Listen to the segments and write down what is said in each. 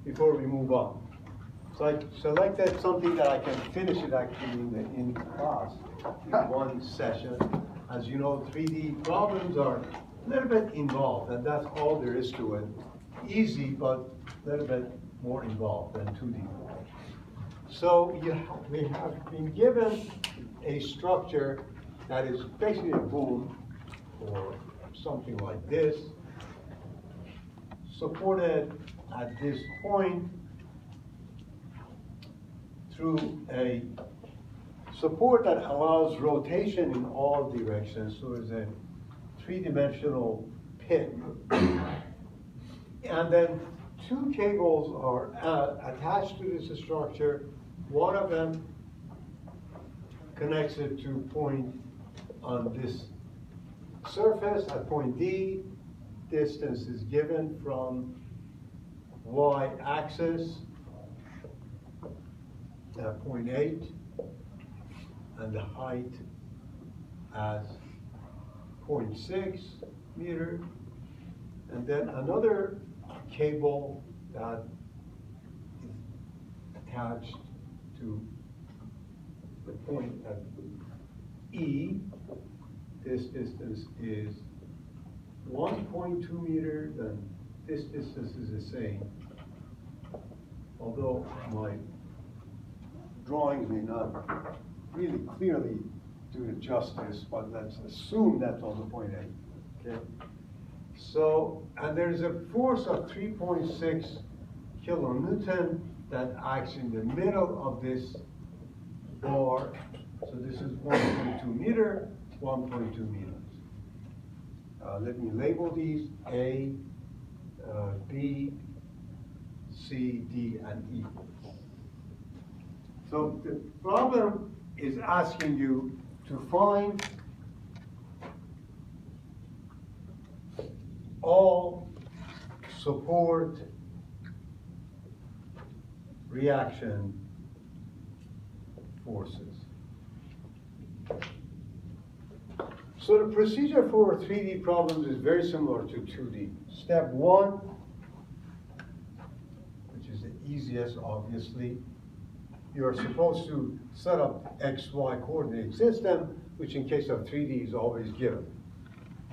before we move on. So I selected something that I can finish it actually in class in one session. As you know, 3D problems are a little bit involved, and that's all there is to it. Easy, but a little bit more involved than 2D. So we have been given a structure that is basically a boom or something like this, supported at this point through a support that allows rotation in all directions. So it's a three-dimensional pin. And then two cables are attached to this structure. One of them connects it to a point on this surface at point D. Distance is given from y-axis at point 8, and the height as 0.6 meter. And then another cable that is attached to the point at E. This distance is 1.2 meters, and this distance is the same. Although my drawings may not really clearly do it justice, but let's assume that's also point A. Okay. So, and there's a force of 3.6 kilonewton that acts in the middle of this bar. So this is 1.2 meter, 1.2 meters. Let me label these A, B, C, D, and E. So the problem is asking you to find all support reaction forces. So the procedure for 3D problems is very similar to 2D. Step 1, which is the easiest, obviously, you're supposed to set up XY coordinate system, which in case of 3D is always given.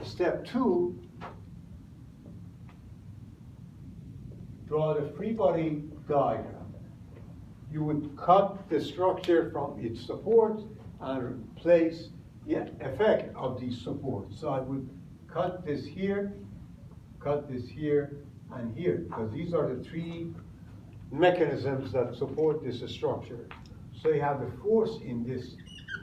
Step 2, draw the Freebody diagram. You would cut the structure from its supports and replace the effect of these supports. So I would cut this here, and here, because these are the three mechanisms that support this structure. So you have the force in this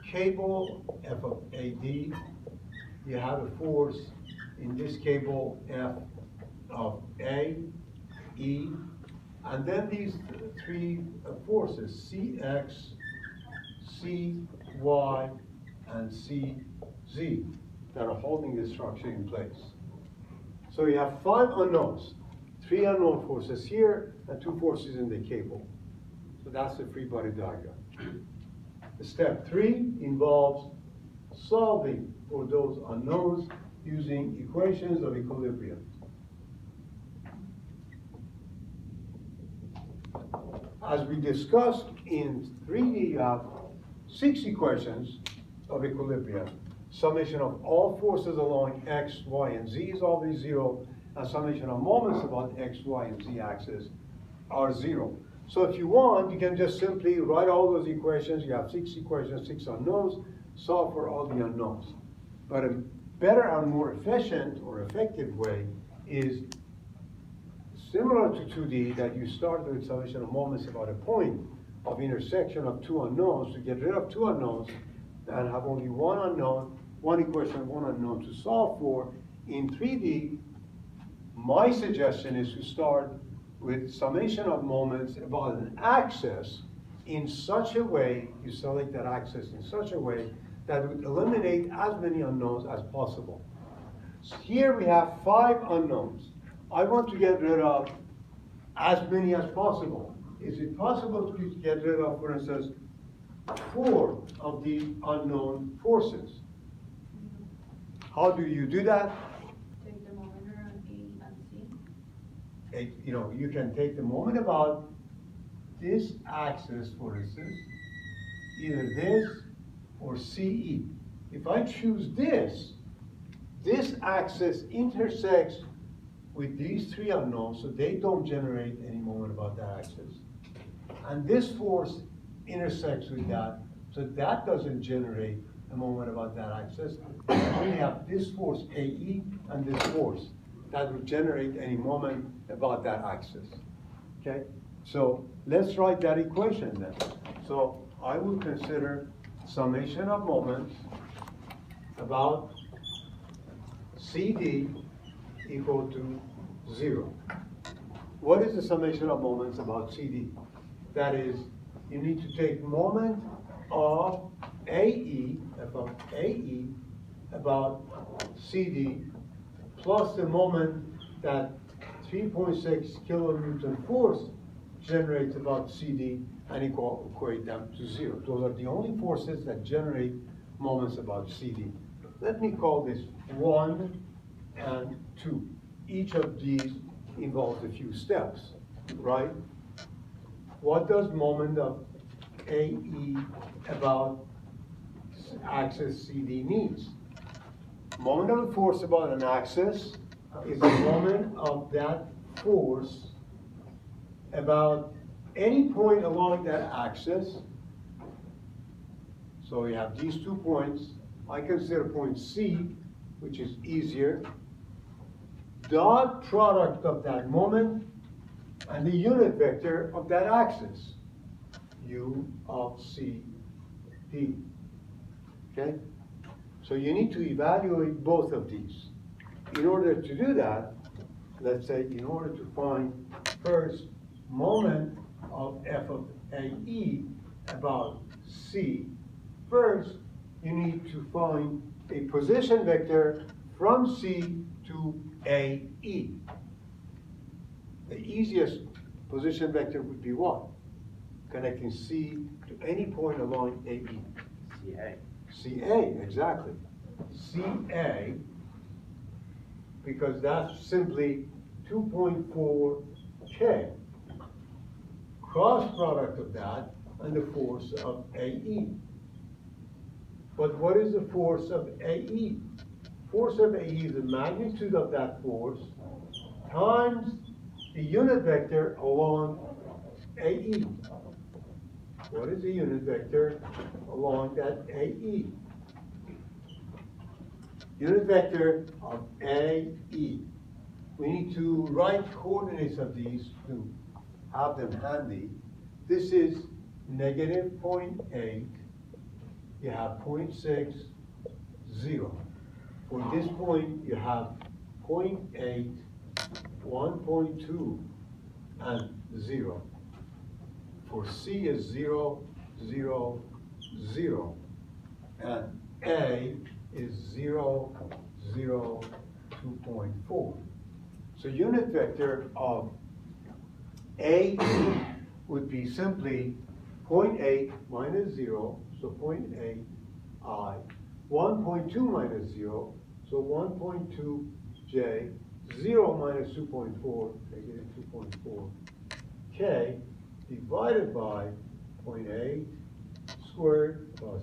cable, F of AD. You have a force in this cable, F of A, E, and then these three forces, CX, CY, and CZ, that are holding the structure in place. So you have 5 unknowns, 3 unknown forces here, and 2 forces in the cable. So that's the free body diagram. Step 3 involves solving for those unknowns using equations of equilibrium. As we discussed in 3D, you have 6 equations of equilibrium. Summation of all forces along X, Y, and Z is always 0, and summation of moments about X, Y, and Z axis are 0. So if you want, you can just simply write all those equations. You have 6 equations, 6 unknowns, solve for all the unknowns. But a better and more efficient or effective way is similar to 2D, that you start with summation of moments about a point of intersection of 2 unknowns to get rid of 2 unknowns and have only 1 unknown, 1 equation, 1 unknown to solve for. In 3D, my suggestion is to start with summation of moments about an axis in such a way, you select that axis in such a way that would eliminate as many unknowns as possible. So here we have 5 unknowns. I want to get rid of as many as possible. Is it possible to get rid of, for instance, 4 of the unknown forces? How do you do that? Take the moment on A and C. you can take the moment about this axis, for instance, either this or CE. If I choose this axis intersects with these three unknowns, so they don't generate any moment about that axis. And this force intersects with that, so that doesn't generate a moment about that axis. We only have this force AE and this force that would generate any moment about that axis. Okay? So let's write that equation then. So I will consider summation of moments about CD equal to 0. What is the summation of moments about CD? That is, you need to take moment of AE, f of AE, about CD, plus the moment that 3.6 kilonewton force generates about CD, and equate them to 0. Those are the only forces that generate moments about CD. Let me call this 1 and 2. Each of these involves a few steps, right? What does moment of AE about axis CD means? Moment of a force about an axis is the moment of that force about any point along that axis. So we have these 2 points. I consider point C, which is easier. Dot product of that moment and the unit vector of that axis, U of C D. Okay? So you need to evaluate both of these. In order to do that, let's say in order to find first moment of f of AE about C, first you need to find a position vector from C to AE. The easiest position vector would be what? Connecting C to any point along AE. CA. CA, exactly. CA, because that's simply 2.4 K. Cross product of that and the force of AE. But what is the force of AE? Force of AE is the magnitude of that force times the unit vector along AE. What is the unit vector along that AE? Unit vector of AE. We need to write coordinates of these to have them handy. This is negative 0.8. You have 0.6, 0. For this point, you have 0.8, 1.2, and 0. For C is 0, 0, 0. And A is 0, 0, 2.4. So unit vector of AE would be simply 0.8 minus 0, so 0.8 I, 1.2 minus 0, so 1.2 J, 0 minus 2.4, negative 2.4 K, divided by 0.8 squared plus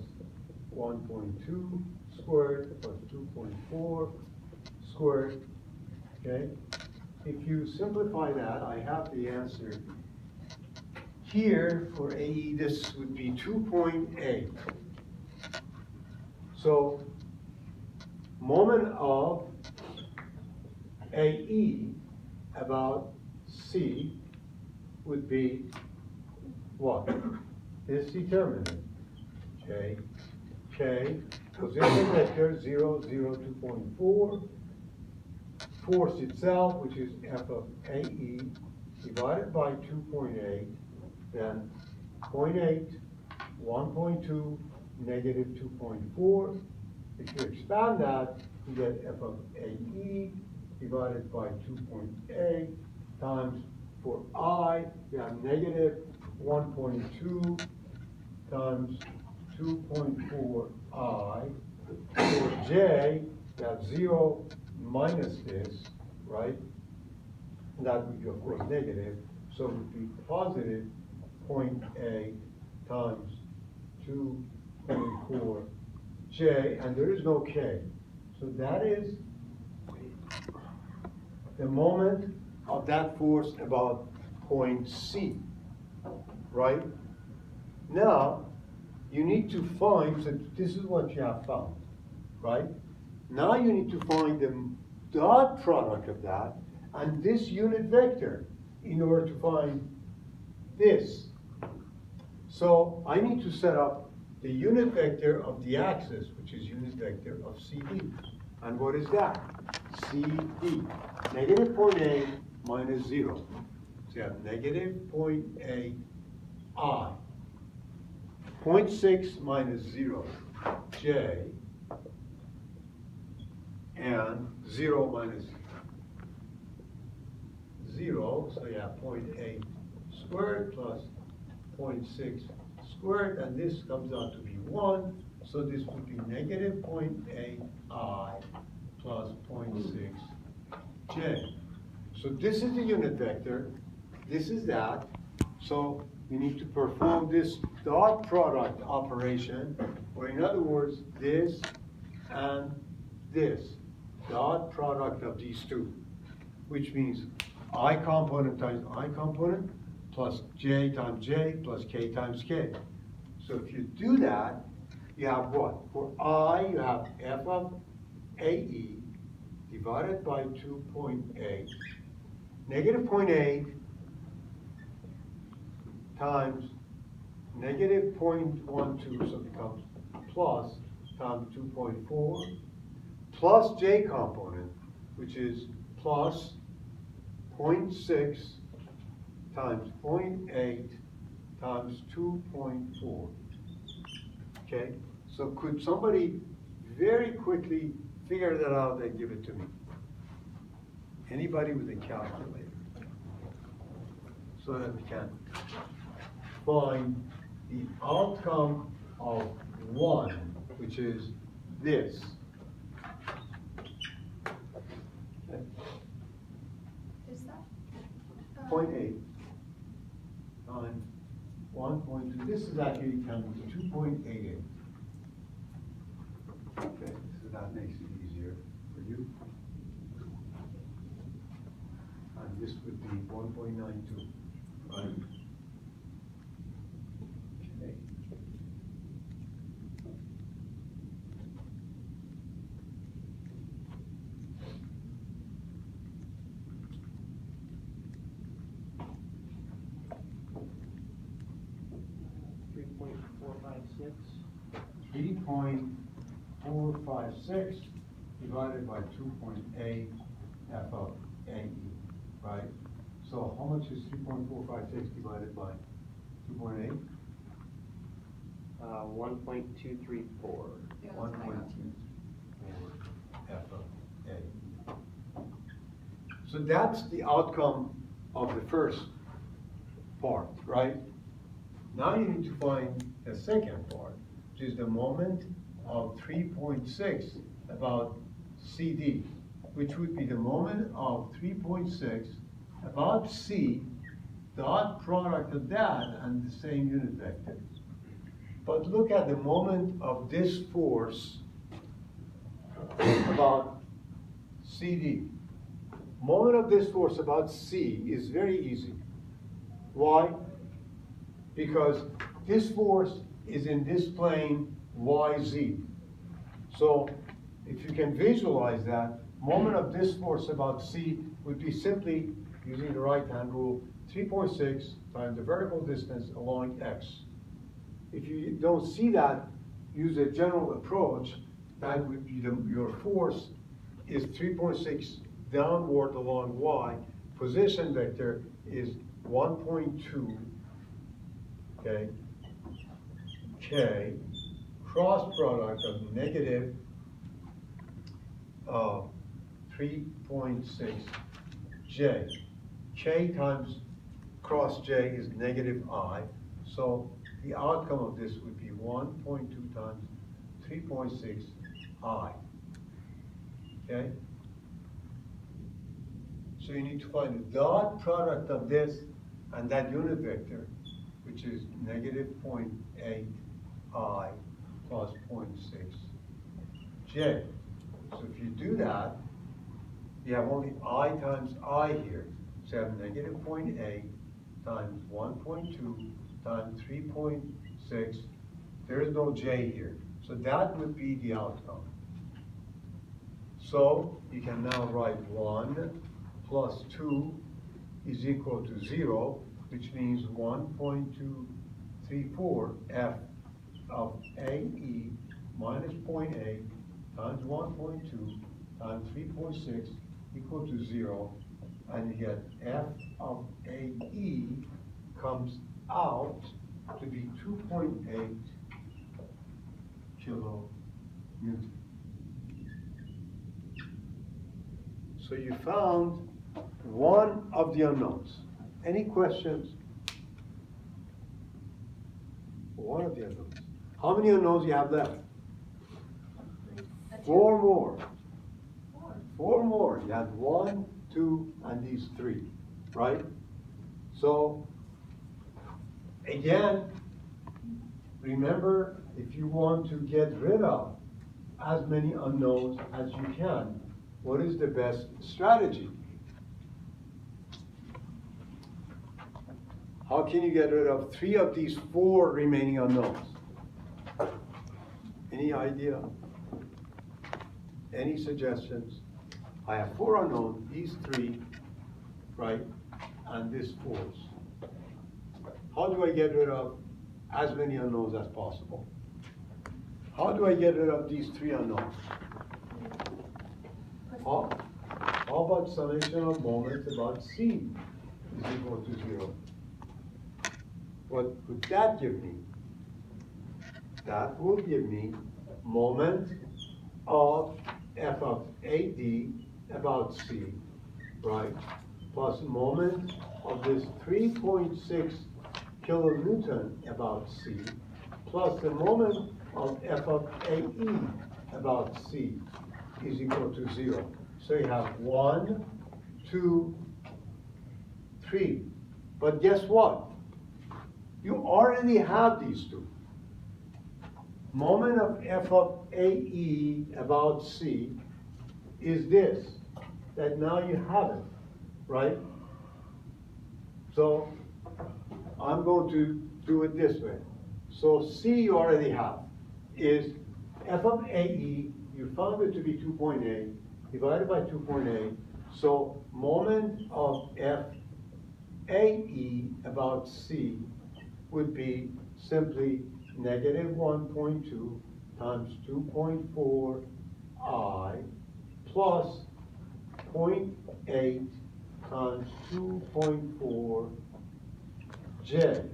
1.2 squared plus 2.4 squared, okay? If you simplify that, I have the answer. Here, for AE, this would be 2.8. So, moment of AE about C would be what? This determinant. J, K, position vector 0, 0, 2.4. Force itself, which is F of AE, divided by 2.8, then 0.8, 1.2, negative 2.4. If you expand that, you get F of AE divided by 2.8 times, for I, you have negative 1.2 times 2.4 I. For J, you have 0 minus this, right? And that would be, of course, negative. So it would be positive 0.8 times 2.4 J, and there is no K. So that is the moment of that force about point C, right? Now, you need to find, so this is what you have found, right? Now you need to find the dot product of that and this unit vector in order to find this. So I need to set up the unit vector of the axis, which is unit vector of CD. And what is that? CD, negative 0.8 minus 0. So you have negative 0.8 I. 0.6 minus 0, J, and 0 minus 0, so you have 0.8 squared plus 0.6 squared, and this comes out to be 1, so this would be negative 0.8 I plus 0.6 J. So this is the unit vector, this is that, so we need to perform this dot product operation, or in other words, this and this, dot product of these two, which means I component times I component plus J times J plus K times K. So if you do that, you have what? For I, you have F of AE divided by 2.8, negative 0.8 times negative 0.12, so it becomes plus times 2.4, plus J component, which is plus 0.6 times 0.8 times 2.4. Okay, so could somebody very quickly figure that out and give it to me? Anybody with a calculator? So that we can find the outcome of 1, which is this. Okay. Is that? 0.8 times 1.2. This is actually times 2.88. Okay, so that makes it easier for you. And this would be 1.92, right? Okay. $3.456. 3.456 divided by 2.8 F of AE, right? So how much is 3.456 divided by 2.8? 1.234. Yeah, 1.24 F of A. So that's the outcome of the first part, right? Now you need to find the second part, which is the moment of 3.6 about CD, which would be the moment of 3.6 about C, dot product of that and the same unit vector. But look at the moment of this force about CD. Moment of this force about C is very easy. Why? Because this force is in this plane YZ. So if you can visualize that, moment of this force about C would be simply, using the right-hand rule, 3.6 times the vertical distance along X. If you don't see that, use a general approach, that would be your force is 3.6 downward along Y. Position vector is 1.2, okay, K, cross product of negative 3.6 J. K times cross J is negative I. So the outcome of this would be 1.2 times 3.6 I. Okay? So you need to find the dot product of this and that unit vector, which is negative 0.8 I plus 0.6 J. So if you do that, you have only I times I here. So you have negative 0.8 times 1.2 times 3.6. There is no J here. So that would be the outcome. So you can now write 1 plus 2 is equal to 0, which means 1.234 F of AE minus 0.8 times 1.2 times 3.6 equal to 0, and you get F of AE comes out to be 2.8 kilonewton. So you found one of the unknowns. Any questions? One of the unknowns. How many unknowns you have left? 4 more. 4 more. You had 1, 2, and these 3, right? So, again, remember, if you want to get rid of as many unknowns as you can, what is the best strategy? How can you get rid of 3 of these 4 remaining unknowns? Any idea? Any suggestions? I have 4 unknowns, these 3, right? And this 4. How do I get rid of as many unknowns as possible? How do I get rid of these 3 unknowns? How about summation of moments about C is equal to 0? What would that give me? That will give me moment of F of AD about C, right? Plus moment of this 3.6 kilonewton about C, plus the moment of F of AE about C is equal to 0. So you have 1, 2, 3. But guess what? You already have these 2. Moment of F of AE about C is this, that now you have it, right? So I'm going to do it this way. So C you already have is F of AE, you found it to be 2.8, divided by 2.8. So moment of F AE about C would be simply negative 1.2 times 2.4 I plus 0.8 times 2.4 J,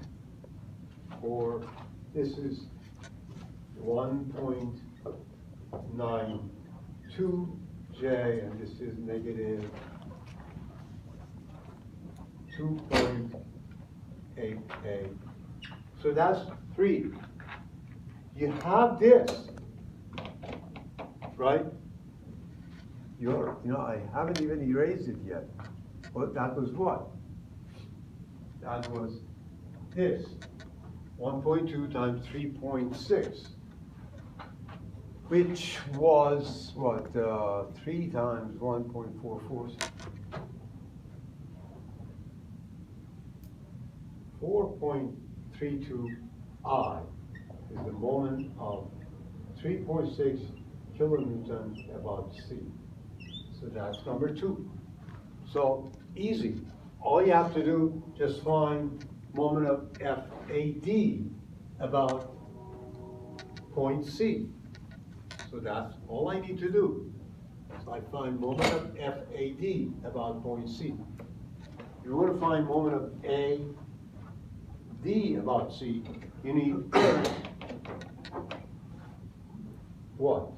or this is 1.92 J, and this is negative 2.88. So that's 3. You have this, right? I haven't even erased it yet. But that was what? That was this, 1.2 times 3.6, which was what, 3 times 1.44. 4.32 I is the moment of 3.6 kilonewton about C. So that's number 2. So easy. All you have to do, just find moment of FAD about point C. So that's all I need to do. So I find moment of FAD about point C. You want to find moment of AD about C, you need what?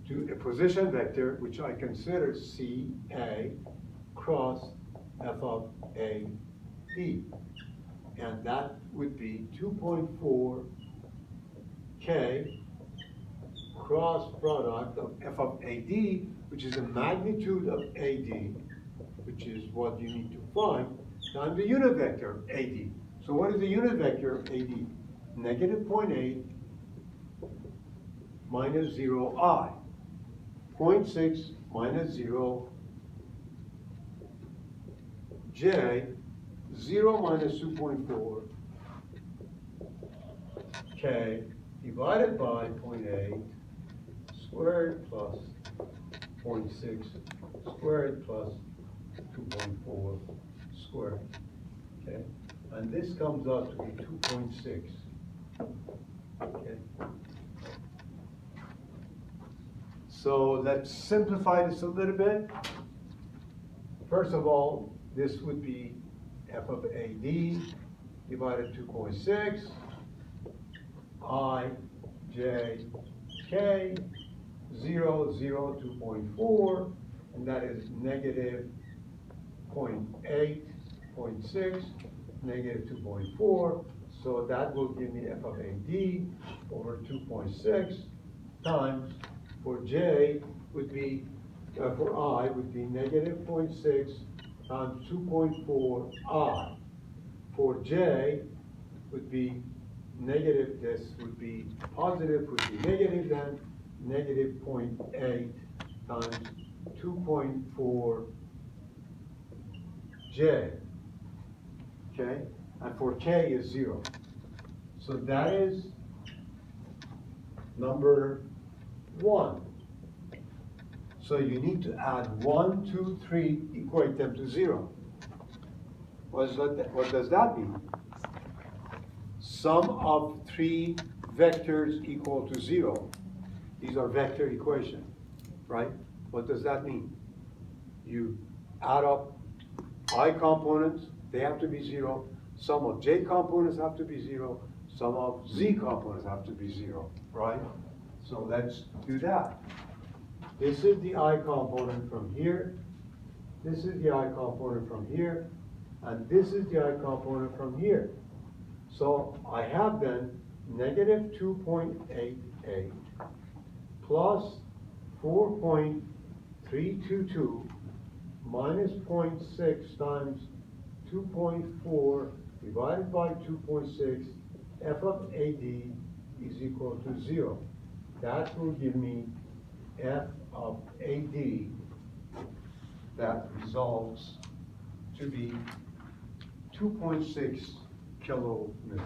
To a position vector, which I consider CA cross F of AD. And that would be 2.4 K cross product of F of AD, which is the magnitude of AD, which is what you need to find, times the unit vector, AD. So what is the unit vector, AD? Negative 0.8 minus 0I. 0.6 minus 0 J, 0 minus 2.4 K divided by 0.8 squared plus 0.6 squared plus 2.4 squared. Okay, and this comes out to be 2.6. Okay. So let's simplify this a little bit. First of all, this would be f of AD divided 2.6 I J K 0, 0, 2.4, and that is negative 0.8, 0.6, negative 2.4. So that will give me f of AD over 2.6 times, for J would be, for I would be negative 0.6 times 2.4 I. For J would be negative, this would be positive, would be negative then, negative 0.8 times 2.4 J. Okay, and for K is 0. So that is number 1. So you need to add 1, 2, 3, equate them to 0. What does that mean? Sum of 3 vectors equal to 0. These are vector equations, right? What does that mean? You add up I components, they have to be 0. Sum of J components have to be 0. Sum of Z components have to be 0, right? So let's do that. This is the I component from here. This is the I component from here. And this is the I component from here. So I have then negative 2.88 plus 4.322 minus 0.6 times 2.4 divided by 2.6, f of AD is equal to 0. That will give me f of AD that resolves to be 2.6 kilonewton.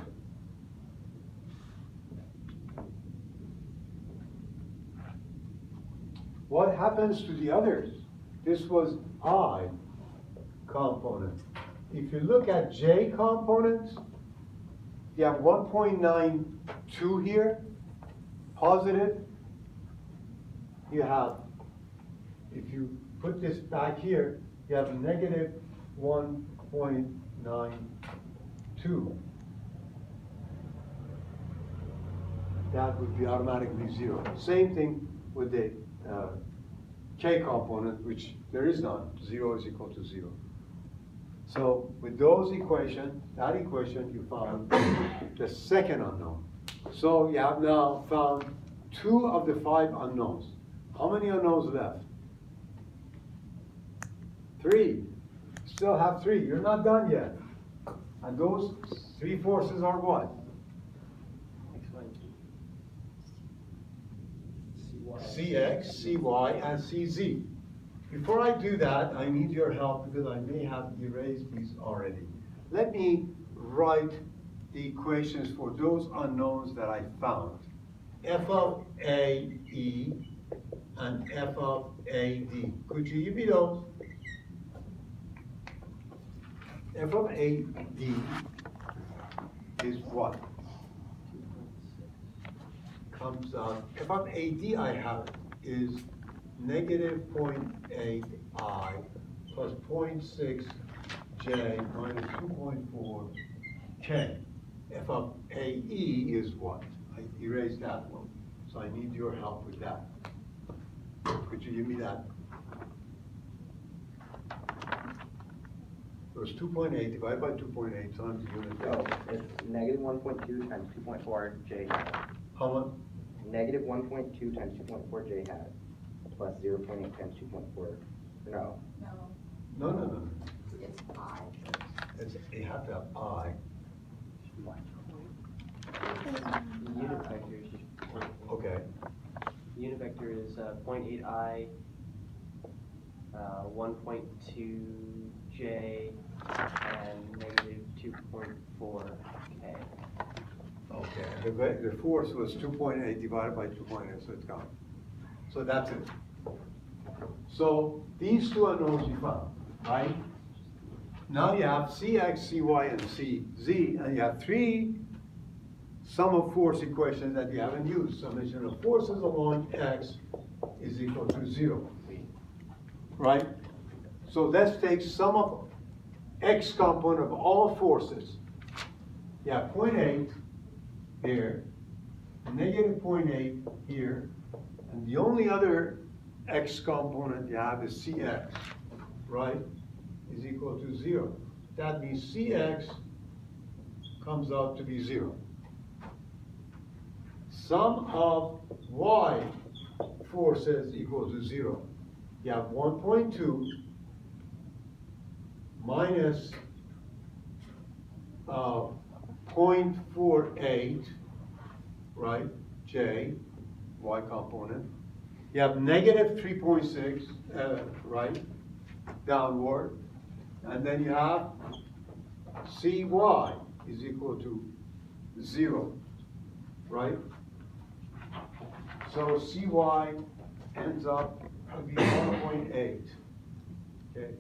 What happens to the others? This was I component. If you look at J components, you have 1.92 here, positive. You have, if you put this back here, you have negative 1.92. That would be automatically 0. Same thing with the K component, which there is none. 0 is equal to 0. So with those equations, that equation, you found the second unknown. So you have now found 2 of the 5 unknowns. How many unknowns left? 3. Still have 3. You're not done yet. And those 3 forces are what? Cx, Cy, and Cz. Before I do that, I need your help because I may have erased these already. Let me write the equations for those unknowns that I found. F of AE and F of AD. Could you give me those? F of AD is what? Comes out, F of AD I have is negative 0.8 I plus 0.6 J minus 2.4 K. F of AE is what? I erased that one. So I need your help with that. Could you give me that? It was 2.8 divided by 2.8 times the unit. So it's negative 1.2 times 2.4 J hat. How much? Negative 1.2 times 2.4 J hat plus 0.8 times 2.4. No. No. No, no, no. It's I. You have to have I. The unit vector is just point. Okay. The unit vector is 0.8i, 1.2j, and negative 2.4k. Okay, the force was 2.8 divided by 2.8, so it's gone. So that's it. So these two unknowns you found, right? Now you have Cx, Cy, and Cz, and you have three sum of force equations that you haven't used. Summation of forces along x is equal to 0, right? So let's take sum of x component of all forces. You have 0.8 here, negative 0.8 here, and the only other x component you have is Cx, right, is equal to 0. That means Cx comes out to be 0. Sum of y forces equal to 0. You have 1.2 minus 0.48, right, j, y component. You have negative 3.6, right, downward. And then you have Cy is equal to 0, right? So Cy ends up to be 1.8, okay?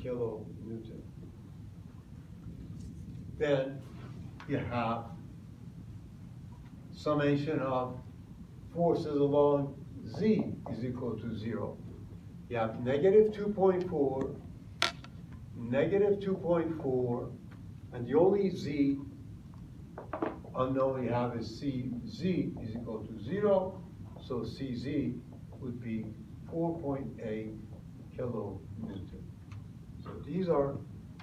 Kilonewton. Then you have summation of forces along z is equal to 0. You have negative 2.4, negative 2.4, and the only z unknown you have is Cz is equal to 0, so Cz would be 4.8 kilonewton. So these are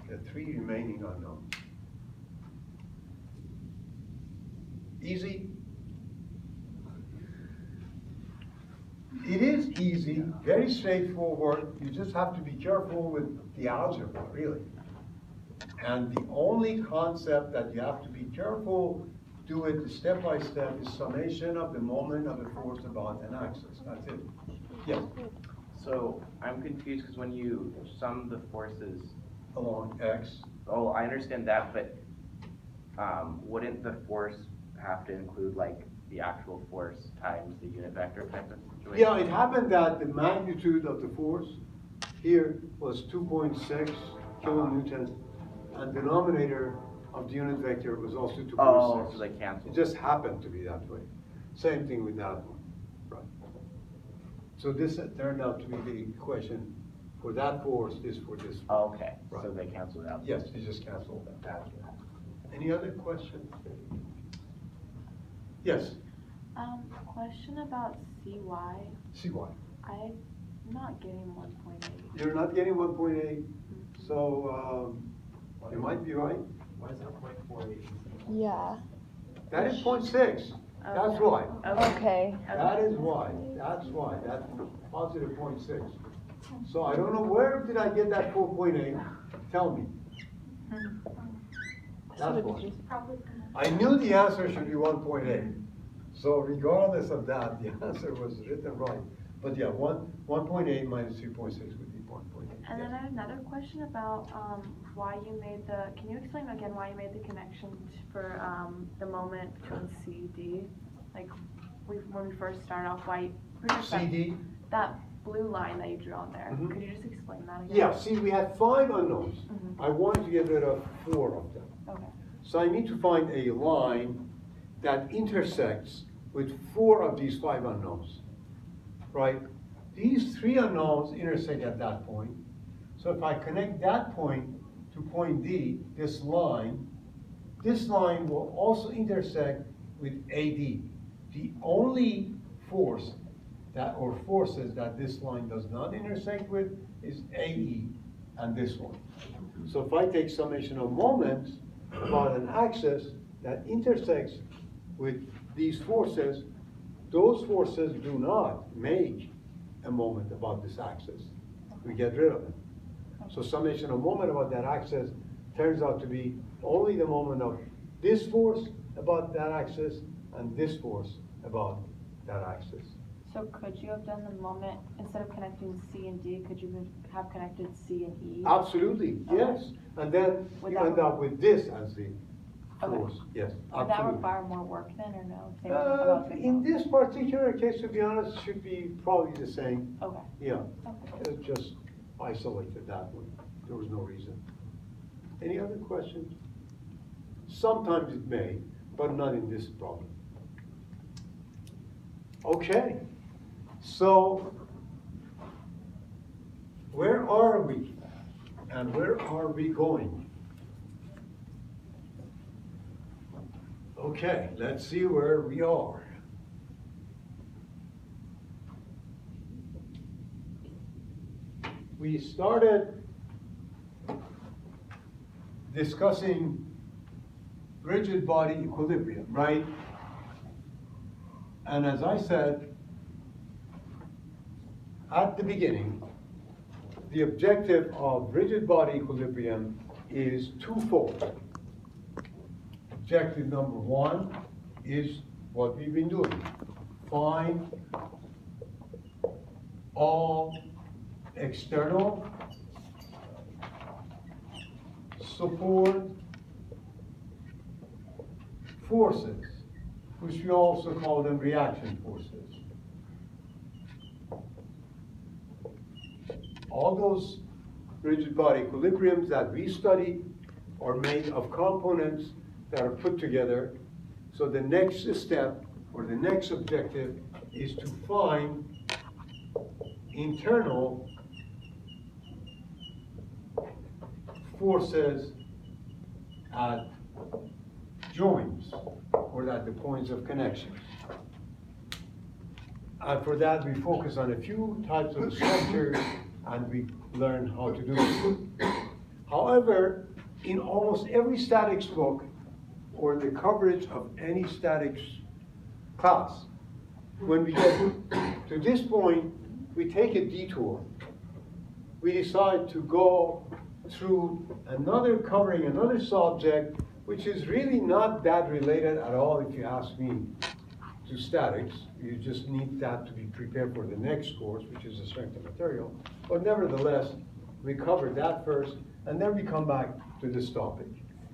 the three remaining unknowns. Easy? It is easy, very straightforward. You just have to be careful with the algebra, really. And the only concept that you have to be careful, do it step by step, is summation of the moment of the force about an axis. That's it. Yes? So I'm confused because when you sum the forces, Along x. oh, I understand that, but wouldn't the force have to include like the actual force times the unit vector type of situation? Yeah, it happened that the magnitude of the force here was 2.6 kilonewtons, and denominator of the unit vector was also 2.6. Oh, so they cancel. It just happened to be that way. Same thing with that one, right? So this turned out to be the equation for that force, this for this. Oh, okay, Right. so they cancel it out. Yes, you just canceled that. Any other questions? Yes, Question about CY. see why. I'm not getting 1.8. You're not getting 1.8, so you might be right. Why is that 0.48? Yeah. That is 0.6. That's Okay. why. Okay. That is why. That's why. That's positive 0.6. So I don't know, where did I get that 4.8? Tell me. That's why. Probably from I knew the answer should be 1.8. So regardless of that, the answer was written right. But yeah, 1.8 minus 3.6 would be 1.8. And then I have another question about why you made the, can you explain again why you made the connection for the moment between C, D? Like, when we first started off, why, CD? that blue line that you drew on there, Mhm. could you just explain that again? Yeah, see, we had 5 unknowns. Mhm. I wanted to get rid of 4 of them. Okay. So I need to find a line that intersects with 4 of these 5 unknowns, right? These 3 unknowns intersect at that point. So if I connect that point to point D, this line will also intersect with AD. The only force that, or forces that this line does not intersect with is AE and this one. So if I take summation of moments about an axis that intersects with these forces, those forces do not make a moment about this axis. We get rid of it. So summation of moment about that axis turns out to be only the moment of this force about that axis and this force about that axis. So could you have done the moment, instead of connecting C and D, could you have connected C and E? Absolutely, yes. And then Would you that- end up with this as the Okay. force, yes, Would that absolutely. require more work then, or no? Same about the In amount? this particular case, to be honest, should be probably the same. Okay, Yeah, okay. it's just isolated that one. There was no reason. Any other questions? Sometimes it may, but not in this problem. Okay, so where are we? And where are we going? Okay, let's see where we are. We started discussing rigid body equilibrium, right? And as I said at the beginning, the objective of rigid body equilibrium is twofold. Objective number one is what we've been doing. Find all external support forces, which we also call them reaction forces. All those rigid body equilibriums that we study are made of components that are put together. So the next step, or the next objective, is to find internal forces at joints, or at the points of connection. And for that, we focus on a few types of structures, and we learn how to do it. However, in almost every statics book, or the coverage of any statics class, when we get to this point, we take a detour. We decide to go through another covering, another subject, which is really not that related at all, if you ask me, to statics. You just need that to be prepared for the next course, which is the strength of material. But nevertheless, we cover that first, and then we come back to this topic.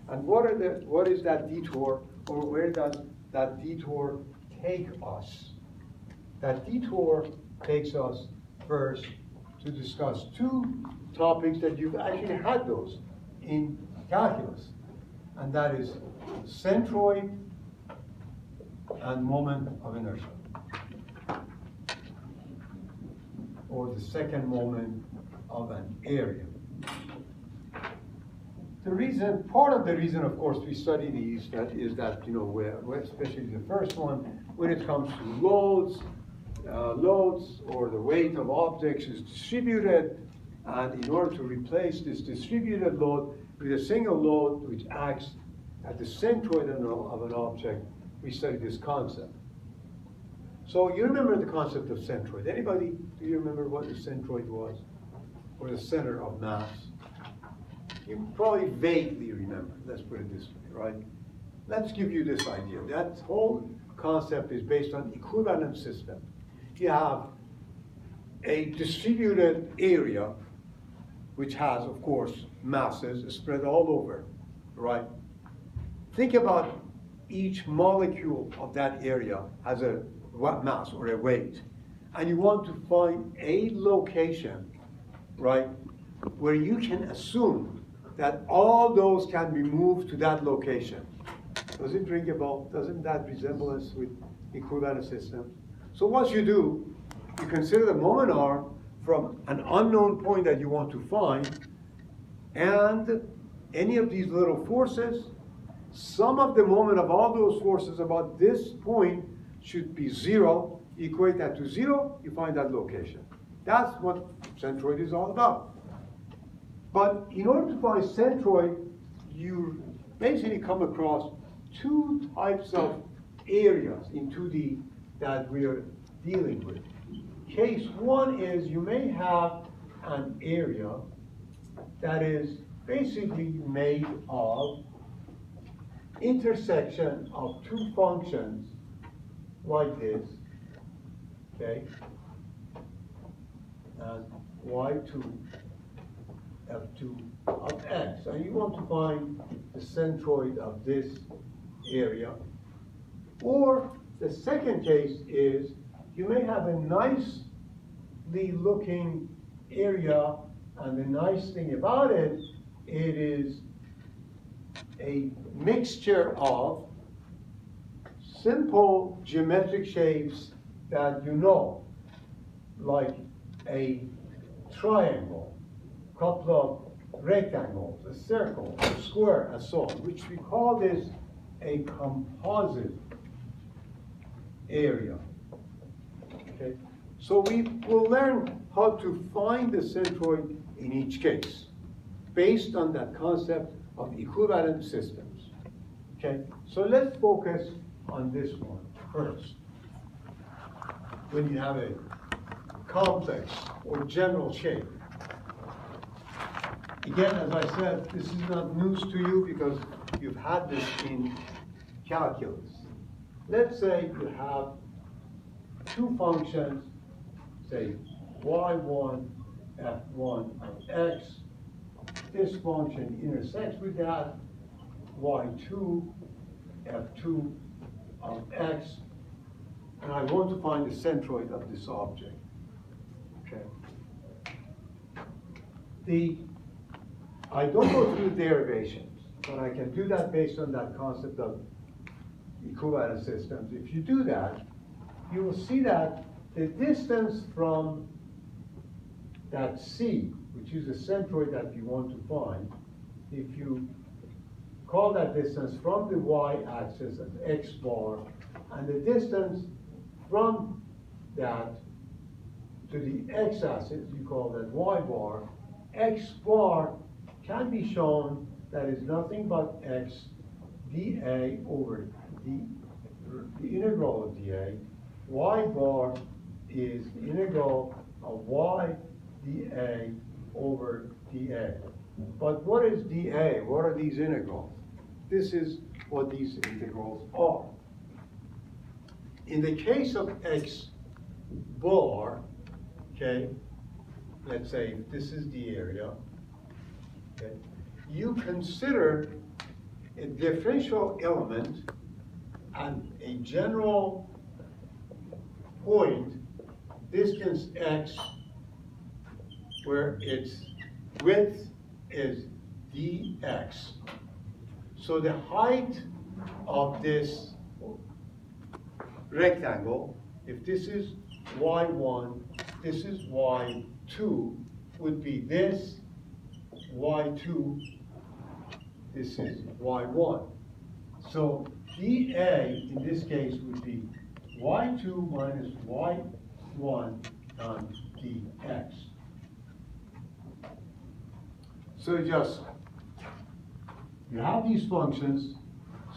And what is that detour, or where does that detour take us? That detour takes us first to discuss two topics that you've actually had those in calculus, and that is centroid and moment of inertia, or the second moment of an area. The reason, part of the reason, of course, we study these is that, you know, where especially the first one, when it comes to loads, or the weight of objects is distributed, and in order to replace this distributed load with a single load which acts at the centroid of an object, we study this concept. So you remember the concept of centroid. Anybody, do you remember what the centroid was? Or the center of mass? You probably vaguely remember, let's put it this way, right? Let's give you this idea. That whole concept is based on equivalent system. You have a distributed area which has, of course, masses spread all over, right? Think about each molecule of that area has a mass or a weight. And you want to find a location, right, where you can assume that all those can be moved to that location. Does it ring a bell? Doesn't that resemblance with equivalent systems? So what you do, you consider the moment arm from an unknown point that you want to find, and any of these little forces, sum of the moment of all those forces about this point should be 0. Equate that to 0, you find that location. That's what centroid is all about. But in order to find centroid, you basically come across two types of areas in 2D that we are dealing with. case one is you may have an area that is basically made of intersection of two functions like this, okay? And y2, f2 of x. And you want to find the centroid of this area. Or the second case is you may have a nicely looking area, and the nice thing about it, it is a mixture of simple geometric shapes that you know, like a triangle, couple of rectangles, a circle, a square, and so on, which we call this a composite area. Okay? So we will learn how to find the centroid in each case, based on that concept of equivalent systems. Okay? So let's focus on this one first. When you have a complex or general shape. Again, as I said, this is not news to you because you've had this in calculus. Let's say you have two functions, say y1, f1 of x. This function intersects with that, y2, f2 of x. And I want to find the centroid of this object. Okay. I don't go through derivations, but I can do that based on that concept of equivalent systems. If you do that, you will see that the distance from that C, which is the centroid that you want to find, if you call that distance from the y-axis as x bar, and the distance from that to the x-axis, you call that y bar, x bar can be shown that is nothing but x dA over the integral of dA. Y bar is the integral of y dA over dA. But what is dA? What are these integrals? This is what these integrals are. In the case of x bar, okay, let's say this is the area, okay, you consider a differential element and a general point, distance x, where its width is dx. So the height of this rectangle, if this is y1, this is y2, would be this y2, this is y1. So dA in this case would be y2 minus y1 times dx. So just, you have these functions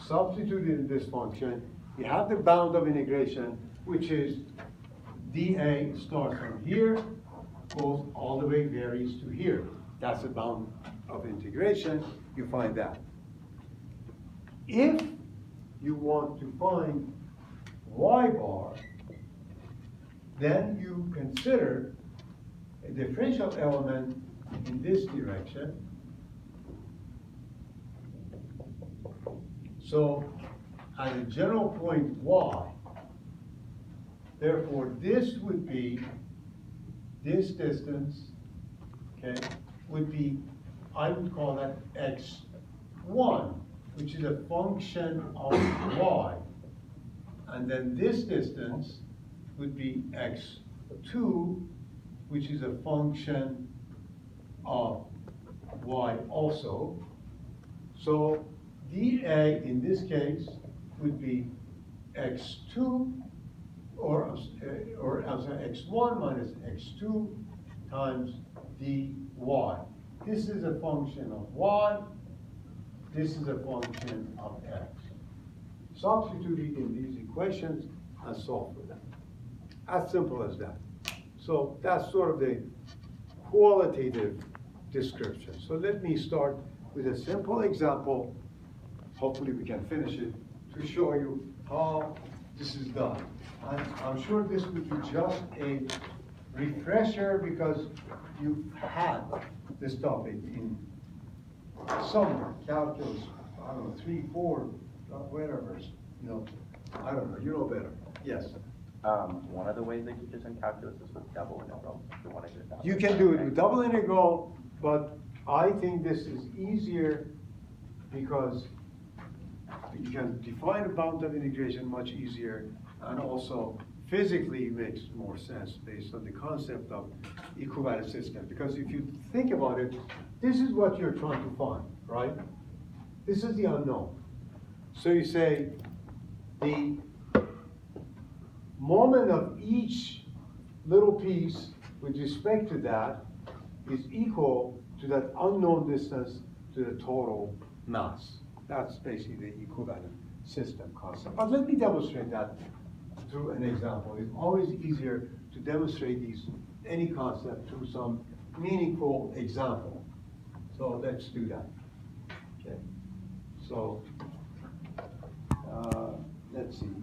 substituted in this function. You have the bound of integration, which is dA starts from here, goes all the way, varies to here. That's the bound of integration. You find that. If you want to find y bar, then you consider a differential element in this direction. So at a general point y, therefore this would be, this distance, okay, would be, I would call that x1, which is a function of y. And then this distance would be x2, which is a function of y also. So dA in this case would be x2, or I'm sorry, x1 minus x2 times dy. This is a function of y. This is a function of x. Substitute it in these equations and solve for them. As simple as that. So that's sort of the qualitative description. So let me start with a simple example. Hopefully we can finish it to show you how this is done. I'm sure this would be just a refresher because you've had this topic in some calculus, I don't know, 3, 4, whatever, you know, I don't know, you know better. Yes. One of the ways they teach us in calculus is with double integral. If you want to do that. You can do it with double integral, but I think this is easier because you can define a bound of integration much easier, and also physically it makes more sense based on the concept of equivalent system. Because if you think about it, this is what you're trying to find, right? This is the unknown. So you say the moment of each little piece with respect to that is equal to that unknown distance to the total mass. That's basically the equivalent system concept. But let me demonstrate that through an example. It's always easier to demonstrate any concept through some meaningful example. So let's do that. Okay. So let's see.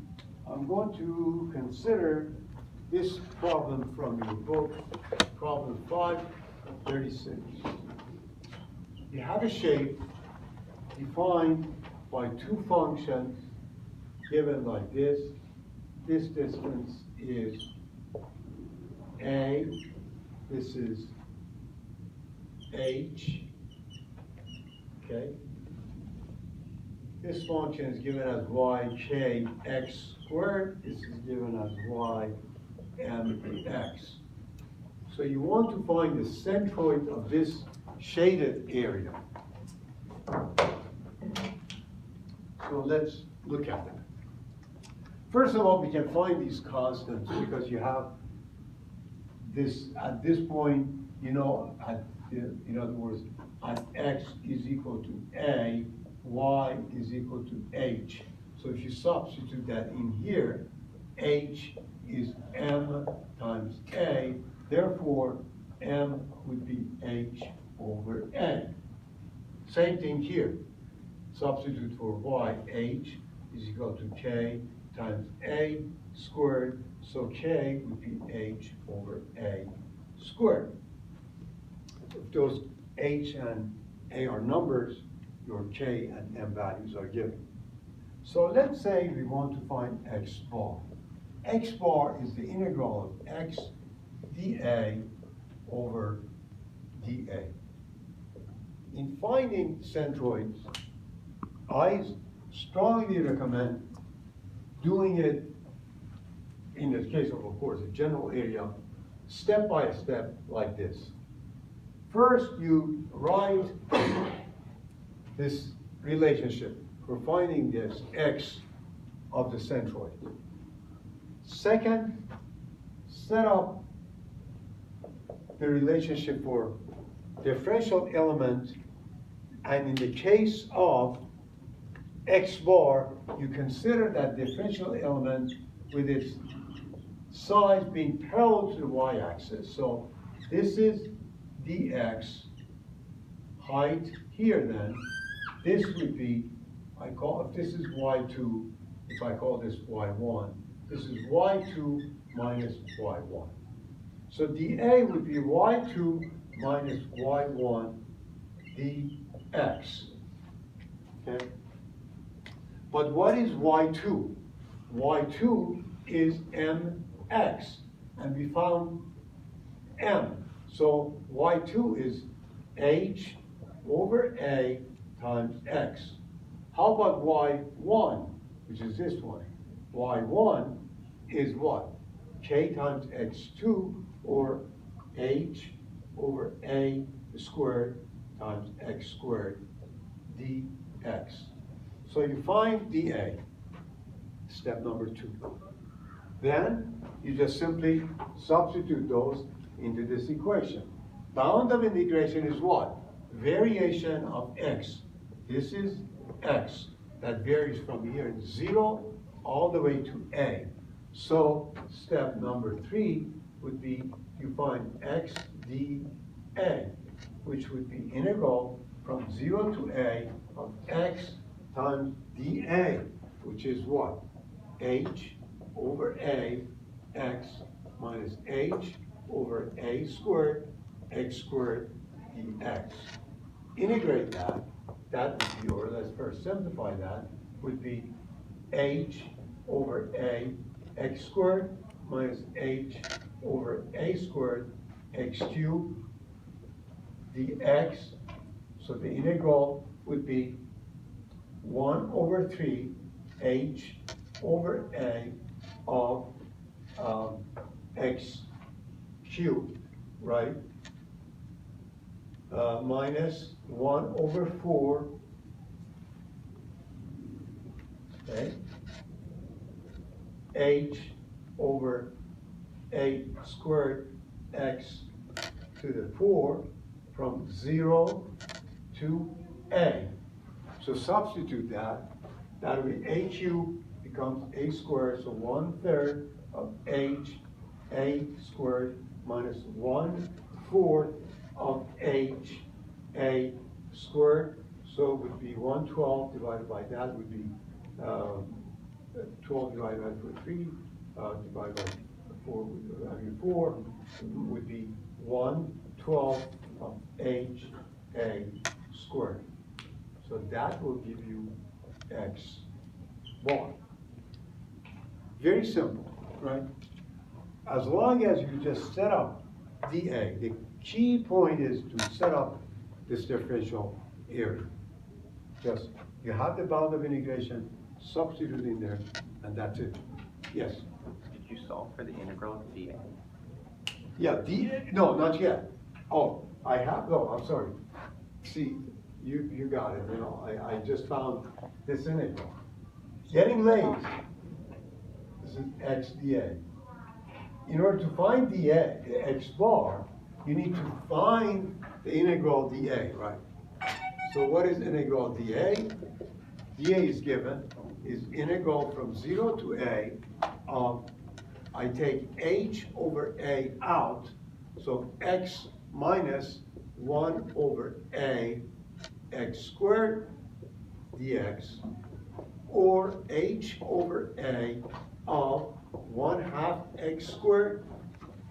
I'm going to consider this problem from your book, problem 536. You have a shape defined by two functions given like this. This distance is A, this is H, okay? This function is given as YK squared. This is given as YMX. So you want to find the centroid of this shaded area. So let's look at it. First of all, we can find these constants because you have this, at this point, you know, in other words, at X is equal to A, Y is equal to H. So if you substitute that in here, H is M times A, therefore M would be H over A. Same thing here. Substitute for Y, H is equal to K times A squared, so K would be H over A squared. If those H and A are numbers, your K and M values are given. So let's say we want to find X bar. X bar is the integral of X dA over dA. In finding centroids, I strongly recommend doing it, in the case of course, a general area, step by step like this. First, you write this relationship for finding this X of the centroid. Second, set up the relationship for differential element, and in the case of X bar, you consider that differential element with its size being parallel to the y-axis. So this is dx, height here then. This would be, if this is y2, if I call this y1, this is y2 minus y1. So dA would be y2 minus y1 dx, okay? But what is y2? Y2 is mx, and we found m. So y2 is h over a times x. How about y1, which is this one? Y1 is what? K times x2, or h over a squared times x squared dx. So you find dA, step number 2. Then you just simply substitute those into this equation. Bound of integration is what? Variation of x. This is x. That varies from here 0 all the way to a. So step number 3 would be you find x dA, which would be integral from 0 to a of x times dA, which is what? H over a x minus h over a squared x squared dx. Integrate that, that would be, or let's first simplify that, would be h over a x squared minus h over a squared x cubed dx. So the integral would be 1 over 3 h over a of x cubed, right? Minus 1 over 4, okay? H over a squared x to the 4 from 0 to a. So substitute that. That would be a cubed becomes a squared, so 1/3 of h a squared minus 1/4 of h a squared. So it would be 112 divided by that would be 12 divided by 3 divided by 4, 4 would be 1/12 of h a squared. So that will give you x bar. Very simple, right? As long as you just set up dA, the key point is to set up this differential area. Just, you have the bound of integration, substitute in there, and that's it. Yes? Did you solve for the integral of dA? Yeah, no, not yet. Oh, I have, no, I'm sorry. See, you got it, you know, I just found this integral. Getting late, this is x dA. In order to find dA, x bar, you need to find the integral dA, right? So what is integral dA? dA is given, is integral from 0 to a of, I take h over a out, so x minus 1 over a x squared dx, or h over a of 1/2 x squared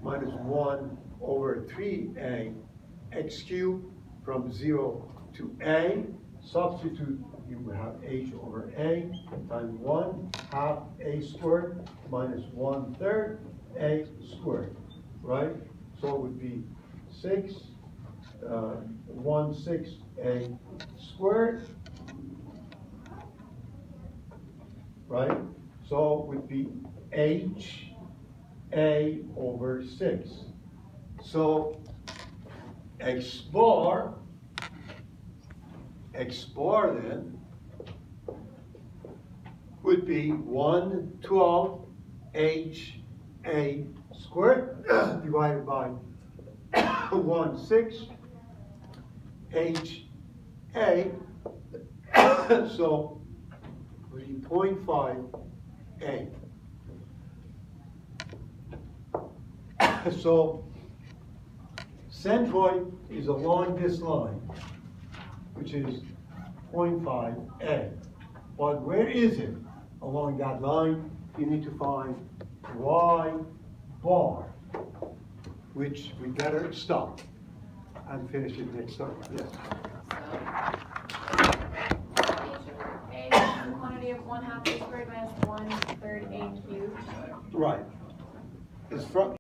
minus 1 over 3a x cubed from 0 to a. Substitute, you would have h over a times 1/2 a squared minus 1/3 a squared, right? So it would be 1/6 a squared, right? So it would be h a over 6. So x bar then would be 1/12 h a squared divided by 1/6 h a. So would be 0.5 a. So centroid is along this line, which is 0.5 a. But where is it along that line? You need to find y bar, which we better stop and finish it next time. Yes. A is the quantity of 1/2 a squared minus 1/3 a cubed. Right. It's from